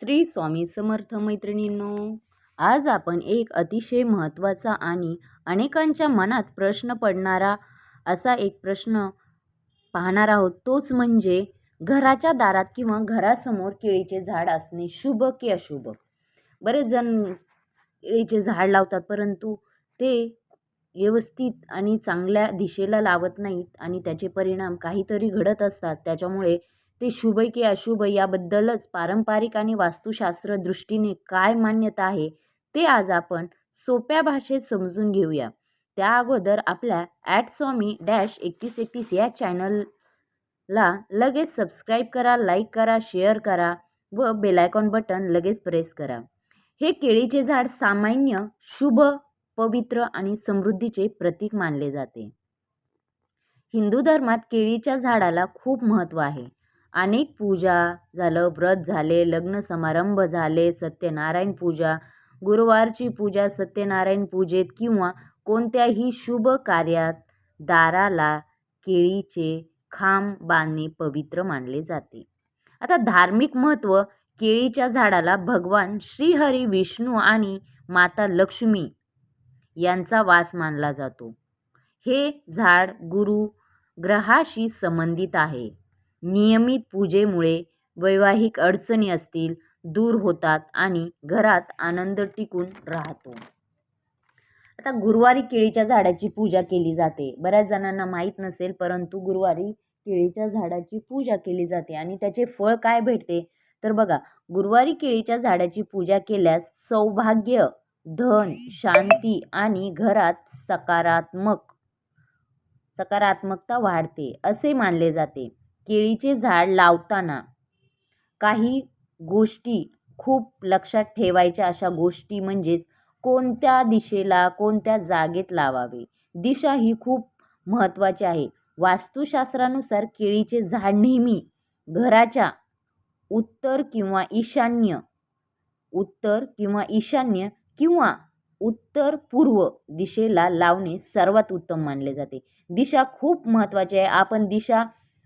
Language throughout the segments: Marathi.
श्री स्वामी समर्थ मैत्रिणींनो, आज आपण एक अतिशय महत्त्वाचा आणि अनेकांच्या मनात प्रश्न पडणारा असा एक प्रश्न पाहणार आहोत. तोच म्हणजे घराच्या दारात किंवा घरासमोर केळीचे झाड असणे शुभ की अशुभ. बरेच जण केळीचे झाड लावतात, परंतु ते व्यवस्थित आणि चांगल्या दिशेला लावत नाहीत आणि त्याचे परिणाम काहीतरी घडत असतात. त्याच्यामुळे ते शुभ की अशुभ याबद्दलच पारंपरिक आणि वास्तुशास्त्र दृष्टीने काय मान्यता आहे ते आज आपण सोप्या भाषेत समजून घेऊया. त्या अगोदर आपल्या @swami-3131 या चॅनलला लगेच सबस्क्राईब करा, लाईक करा, शेअर करा व बेल आयकॉन बटन लगेच प्रेस करा. हे केळीचे झाड सामान्य शुभ, पवित्र आणि समृद्धीचे प्रतीक मानले जाते. हिंदू धर्मात केळीच्या झाडाला खूप महत्त्व आहे. अनेक पूजा झालं, व्रत झाले, लग्न समारंभ झाले, सत्यनारायण पूजा, गुरुवारची पूजा, सत्यनारायण पूजेत किंवा कोणत्याही शुभ कार्यात दाराला केळीचे खांब बांधणे पवित्र मानले जाते. आता धार्मिक महत्त्व, केळीच्या झाडाला भगवान श्रीहरी विष्णू आणि माता लक्ष्मी यांचा वास मानला जातो. हे झाड गुरु ग्रहाशी संबंधित आहे. नियमित पूजेमुळे वैवाहिक अडचणी असतील दूर होतात आणि घरात आनंद टिकून राहतो. आता गुरुवारी केळीच्या झाडाची पूजा केली जाते. बऱ्याच जणांना माहीत नसेल, परंतु गुरुवारी केळीच्या झाडाची पूजा केली जाते आणि त्याचे फळ काय भेटते तर बघा, गुरुवारी केळीच्या झाडाची पूजा केल्यास सौभाग्य, धन, शांती आणि घरात सकारात्मकता वाढते असे मानले जाते. केळीचे झाड लावताना काही गोष्टी खूप लक्षात ठेवायच्या. अशा गोष्टी म्हणजेच कोणत्या दिशेला, कोणत्या जागेत लावावे. दिशा ही खूप महत्त्वाची आहे. वास्तुशास्त्रानुसार केळीचे झाड नेहमी घराच्या उत्तर किंवा ईशान्य किंवा उत्तर पूर्व दिशेला लावणे सर्वात उत्तम मानले जाते. दिशा खूप महत्त्वाची आहे. आपण दिशा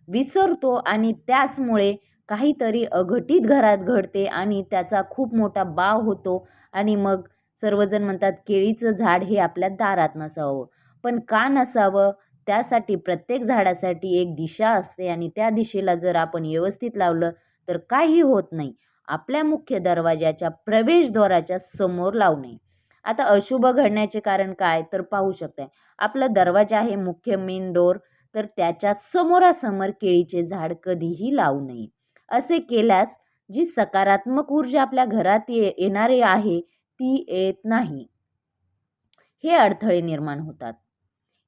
विसरतो आणि त्याचमुळे काहीतरी अघटित घरात घडते आणि त्याचा खूप मोठा बाव होतो आणि मग सर्वजण म्हणतात केळीचं झाड हे आपल्या दारात नसावं. पण का नसावं? त्यासाठी प्रत्येक झाडासाठी एक दिशा असते आणि त्या दिशेला जर आपण व्यवस्थित लावलं तर काही होत नाही. आपल्या मुख्य दरवाजाच्या प्रवेशद्वाराच्या समोर लावणे. आता अशुभ घडण्याचे कारण काय तर पाहू शकताय. आपला दरवाजा आहे मुख्य मेन डोर, तर त्याच्या समोरासमोर केळीचे झाड कधीही लावू नये. असे केल्यास जी सकारात्मक ऊर्जा आपल्या घरात येणारी आहे ती येत नाही. हे अडथळे निर्माण होतात.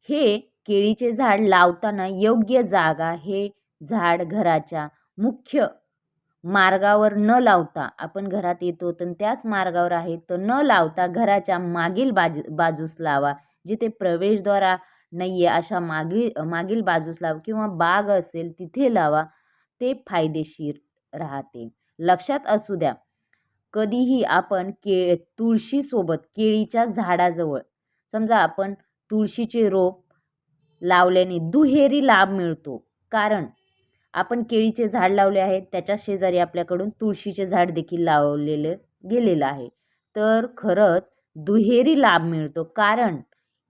हे केळीचे झाड लावताना योग्य जागा, हे झाड घराच्या मुख्य मार्गावर न लावता, आपण घरात येतो तर त्याच मार्गावर आहे तर न लावता घराच्या मागील बाजूस लावा. जिथे प्रवेशद्वार नाही आहे अशा मागील बाजूस लावा किंवा बाग असेल तिथे लावा. ते फायदेशीर राहते. लक्षात असू द्या, कधीही आपण तुळशीसोबत केळीच्या झाडाजवळ, समजा आपण तुळशीचे रोप लावल्याने दुहेरी लाभ मिळतो. कारण आपण केळीचे झाड लावले आहे, त्याच्या शेजारी आपल्याकडून तुळशीचे झाड देखील लावलेले गेलेलं आहे, तर खरंच दुहेरी लाभ मिळतो. कारण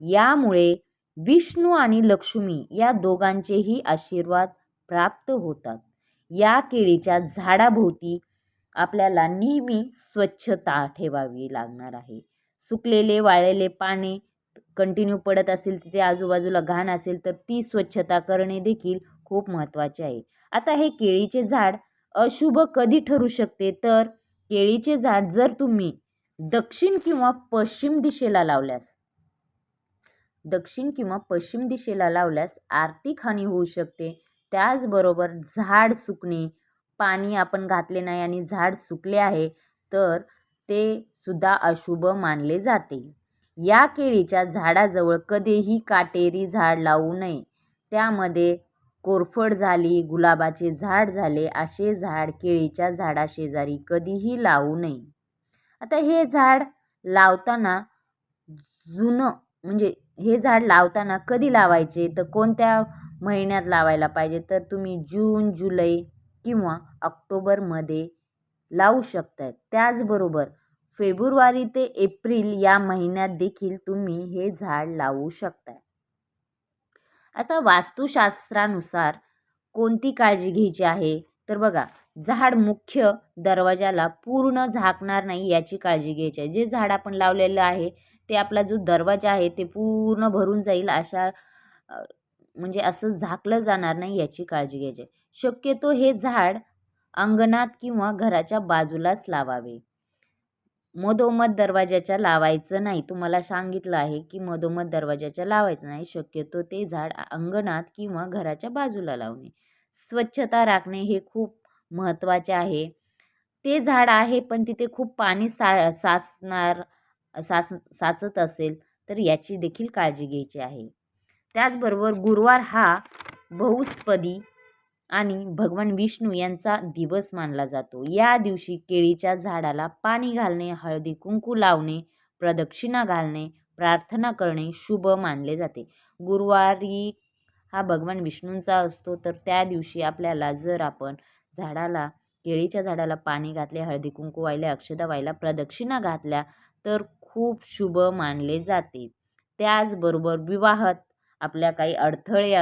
यामुळे विष्णू आणि लक्ष्मी या दोघांचेही आशीर्वाद प्राप्त होतात. या केळीच्या झाडाभोवती आपल्याला नेहमी स्वच्छता ठेवावी लागणार आहे. सुकलेले वाळलेले पाने कंटिन्यू पडत असेल, तिथे आजूबाजूला घाण असेल तर ती स्वच्छता करणे देखील खूप महत्त्वाचे आहे. आता हे केळीचे झाड अशुभ कधी ठरू शकते तर केळीचे झाड जर तुम्ही दक्षिण किंवा पश्चिम दिशेला लावल्यास आर्थिक हानी होऊ शकते. त्याचबरोबर झाड सुकणे, पाणी आपण घातले नाही आणि झाड सुकले आहे तर ते सुद्धा अशुभ मानले जाते. या केळीच्या झाडाजवळ कधीही काटेरी झाड लावू नये. त्यामध्ये कोरफड झाली, गुलाबाचे झाड झाले, असे झाड केळीच्या झाडाशेजारी कधीही लावू नये. आता हे झाड लावताना हे झाड लावताना कधी लावायचे तर कोणत्या महिन्यात लावायला पाहिजे तर तुम्ही जून, जुलै किंवा ऑक्टोबरमध्ये लावू शकताय. त्याचबरोबर फेब्रुवारी ते एप्रिल या महिन्यात देखील तुम्ही हे झाड लावू शकताय. आता वास्तुशास्त्रानुसार कोणती काळजी घ्यायची आहे तर बघा, झाड मुख्य दरवाजाला पूर्ण झाकणार नाही याची काळजी घ्यायची आहे. जे झाड आपण लावलेलं आहे ते आपला जो दरवाजा आहे ते पूर्ण भरून जाईल म्हणजे असं झाकलं जाणार नाही याची काळजी घ्यायची आहे. शक्यतो हे झाड अंगणात किंवा घराच्या बाजूलाच लावावे. मधोमध दरवाजाच्या लावायचं नाही. तुम्हाला सांगितलं आहे की मधोमध दरवाजाच्या लावायचं नाही. शक्यतो ते झाड अंगणात किंवा घराच्या बाजूला लावणे. स्वच्छता राखणे हे खूप महत्त्वाचे आहे. ते झाड आहे पण तिथे खूप पाणी साचत असेल तर याची देखील काळजी घ्यायची आहे. त्याचबरोबर गुरुवार हा बहुस्पदी आणि भगवान विष्णू यांचा दिवस मानला जातो. या दिवशी केळीच्या झाडाला पाणी घालणे, हळदी कुंकू लावणे, प्रदक्षिणा घालणे, प्रार्थना करणे शुभ मानले जाते. गुरुवारी हा भगवान विष्णूंचा असतो, तर त्या दिवशी आपल्याला जर आपण केळीच्या झाडाला पाणी घातले, हळदी कुंकू वाहिले, अक्षता वाहिल्या, प्रदक्षिणा घातल्या तर खूप शुभ मानले जाते. त्याचबरोबर विवाहात आपल्या काही अडथळे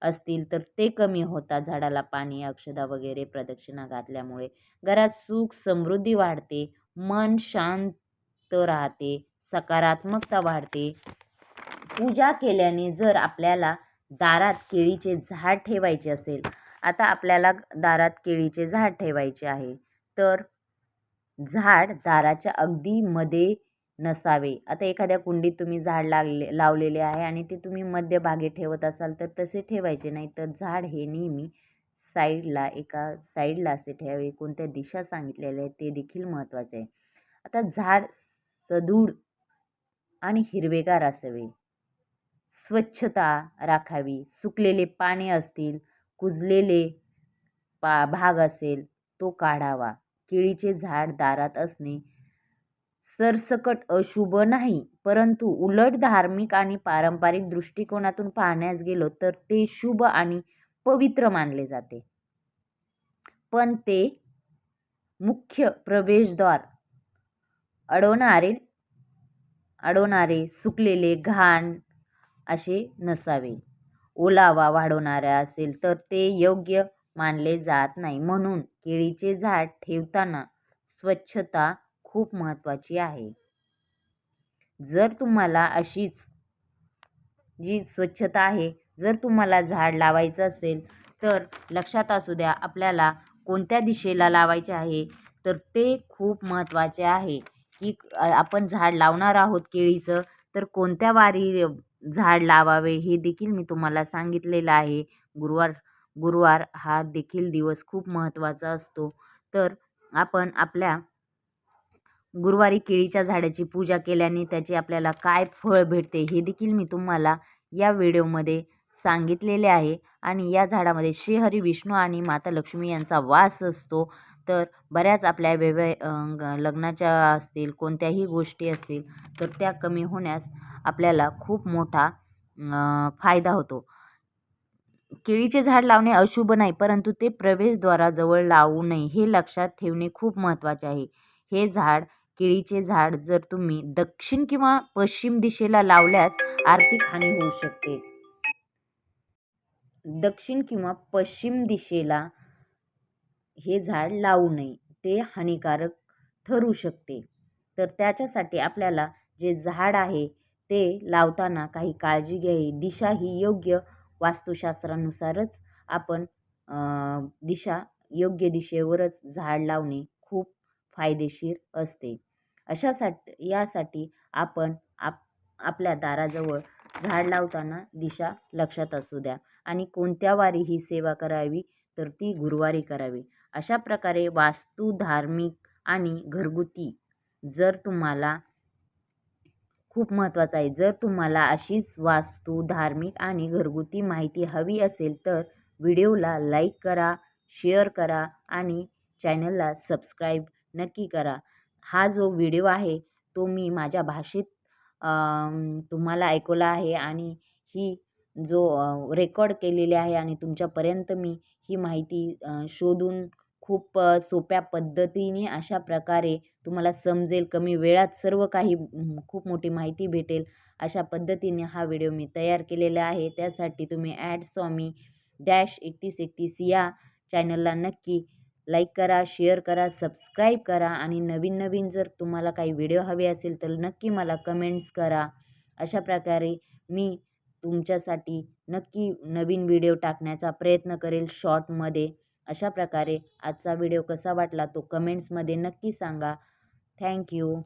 असतील तर ते कमी होतात झाडाला पाणी, अक्षता वगैरे प्रदक्षिणा घातल्यामुळे. घरात सुख समृद्धी वाढते, मन शांत राहते, सकारात्मकता वाढते. पूजा केल्याने जर आपल्याला दारात केळीचे झाड ठेवायचे असेल, आता आपल्याला दारात केळीचे झाड ठेवायचे आहे तर झाड दाराच्या अगदी मध्ये नसावे. आता एखाद्या कुंडीत तुम्ही झाड लावलेले आहे आणि ते तुम्ही मध्यभागी ठेवत असाल तर तसे ठेवायचे नाही, तर झाड हे नेहमी एका साईडला असे ठेवावे. कोणत्या दिशा सांगितलेल्या आहेत ते देखील महत्त्वाचे आहे. आता झाड सदृढ आणि हिरवेगार असावे. स्वच्छता राखावी. सुकलेले पाने असतील, कुजलेले भाग असेल तो काढावा. केळीचे झाड दारात असणे सरसकट अशुभ नाही, परंतु उलट धार्मिक आणि पारंपरिक दृष्टिकोनातून पाहण्यास गेलो तर ते शुभ आणि पवित्र मानले जाते. पण ते मुख्य प्रवेशद्वार अडवणारे, सुकलेले, घाण असे नसावे. ओलावा वाढवणारे असेल तर ते योग्य मानले जात नाही. म्हणून केळीचे झाड ठेवताना स्वच्छता खूप महत्त्वाची आहे. जर तुम्हाला अशीच जी स्वच्छता आहे, जर तुम्हाला झाड लावायचं असेल तर लक्षात असू द्या आपल्याला कोणत्या दिशेला लावायचे आहे. तर ते खूप महत्त्वाचे आहे की आपण झाड लावणार आहोत केळीचं, तर कोणत्या वारी झाड लावावे हे देखील मी तुम्हाला सांगितलेलं आहे. गुरुवार हा देखील दिवस खूप महत्त्वाचा असतो. तर आपण आपल्या गुरुवारी केळीच्या झाडाची पूजा केल्याने त्याचे आपल्याला काय फळ भेटते हे देखील मी तुम्हाला या व्हिडिओमध्ये सांगितलेले आहे. आणि या झाडामध्ये श्रीहरी विष्णू आणि माता लक्ष्मी यांचा वास असतो. तर बऱ्याच आपल्या लग्नाच्या असतील, कोणत्याही गोष्टी असतील तर त्या कमी होण्यास आपल्याला खूप मोठा फायदा होतो. केळीचे झाड लावणे अशुभ नाही, परंतु ते प्रवेशद्वाराजवळ लावू नये हे लक्षात ठेवणे खूप महत्त्वाचे आहे. केळीचे झाड जर तुम्ही दक्षिण किंवा पश्चिम दिशेला लावल्यास आर्थिक हानी होऊ शकते. दक्षिण किंवा पश्चिम दिशेला हे झाड लावू नये, ते हानिकारक ठरू शकते. तर त्याच्यासाठी आपल्याला जे झाड आहे ते लावताना काही काळजी घ्यावी. दिशा ही योग्य वास्तुशास्त्रानुसारच आपण योग्य दिशेवरच झाड लावणे खूप फायदेशीर असते. यासाठी आपण आपल्या दाराजवळ झाड लावताना दिशा लक्षात असू द्या. आणि कोणत्या वारी ही सेवा करावी तर ती गुरुवारी करावी. अशा प्रकारे वास्तू, धार्मिक आणि घरगुती जर तुम्हाला खूप महत्त्वाचं आहे. जर तुम्हाला अशीच वास्तू, धार्मिक आणि घरगुती माहिती हवी असेल तर व्हिडिओला लाईक करा, शेअर करा आणि चॅनलला सबस्क्राईब नक्की करा. हा जो व्हिडिओ आहे तो मी माझ्या भाषेत तुम्हाला ऐकवला आहे आणि ही रेकॉर्ड केलेली आहे आणि तुमच्यापर्यंत मी ही माहिती शोधून खूप सोप्या पद्धतीने अशा प्रकारे तुम्हाला समजेल, कमी वेळात सर्व काही खूप मोठी माहिती भेटेल अशा पद्धतीने हा व्हिडिओ मी तयार केलेला आहे. त्यासाठी तुम्ही @स्वामी-3131 या चॅनलला नक्की लाईक करा, शेअर करा, सबस्क्राईब करा आणि नवीन जर तुम्हाला काही व्हिडिओ हवे असेल तर नक्की मला कमेंट्स करा. अशा प्रकारे मी तुमच्यासाठी नक्की नवीन व्हिडिओ टाकण्याचा प्रयत्न करेल शॉर्टमध्ये. अशा प्रकारे आजचा व्हिडिओ कसा वाटला तो कमेंट्समध्ये नक्की सांगा. Thank you.